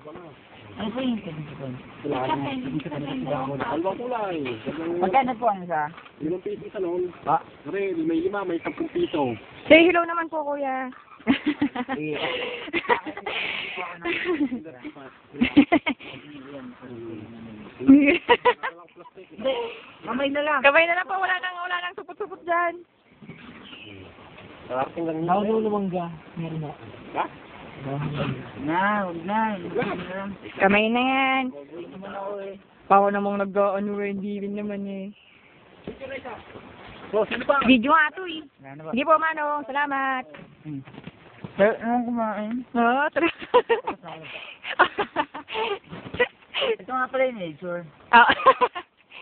Ano po yung significant? Dalawang kulay. Magkano po ang isa? 5 piso sa noon. Ha? May 5, may 10 piso. Say hello naman po, kuya. Mamay na lang. Kamay na lang po, wala nang supot-supot dyan. Karating lang. Naululumangga. Meron na. Ha? Huwag na. Kamay na yan. Huwag naman ako eh. Pako namang nag-ano eh, hindi rin naman eh. So, sino pa? Video nga to eh. Ano ba? Hindi po, Manong. Salamat. Pero anong kumain? Oo, tara. Ito nga pala yung nature. Ah.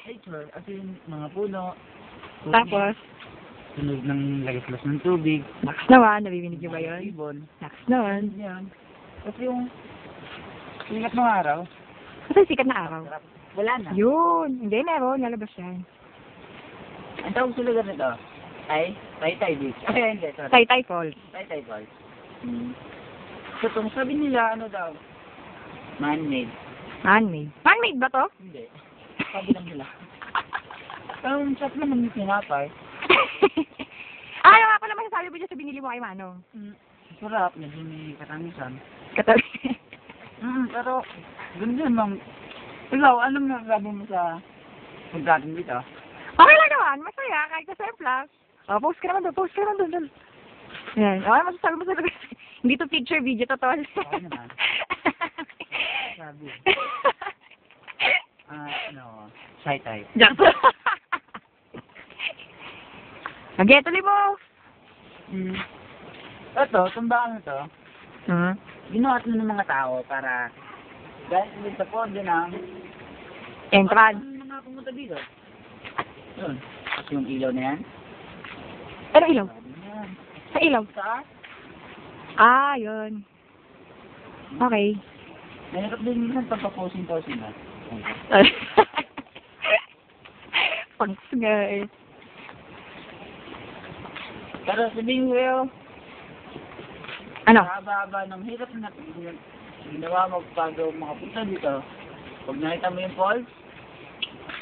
Nature, as in, mga puno. tubig, Tapos, Tunog ng lagas-las ng tubig. lakas naman. Nabibinig niyo ba yun? Ibon. Lakas naman. Yan. Tapos yung sikat ng araw. Kasi sikat na araw. Wala na. Yun. Hindi, meron. Lalabas yan. Ang tawag sa lugar nito? Taytay Beach. Ay, hindi. Sorry. Taytay Falls. Taytay Falls. So, kung sabi nila, ano daw? Man-made. Man-made. Man-made ba to? Hindi. Sabi lang nila. Ang sarap naman yung pinapay. Ano nga pala masasabi mo dyan sa binili mo kay Manong? Sarap. Medyo may katamisan. Katabi. Pero, ganda naman. Ikaw, anong nagsabi mo sa pagdating dito? Okay lang naman. Masaya. Kahit sa surplus. Oh, post ka naman doon. Post ka naman doon. Yan. Okay, masasabi mo sa lugar. Hindi to picture, video. Totoo. Okay naman. Sabi. Shy type. Jack. Lagi, tuloy mo. Ito, tumbakan na to. Hmm? Ginawa ito ng mga tao para dahil din sa pondo ng Entrance. mga pumunta dito. Yun. Tapos yung ilaw na yan. Ano ilaw? Yan. Sa ilaw? Sa Ah, yun. Okay. Nahirap din minsan pagpa-posing-posing na. Pangs nga eh. Pero sabihin ko yun, Ano? haba-haba ng hirap na ginawa mo bago makapunta dito. Pag nakita mo yung falls,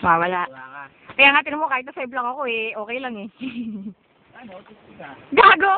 Mawala. wala ka. Kaya nga, tinan mo, kahit na 5 lang ako eh, okay lang eh. Ano, autistic ka. Gago!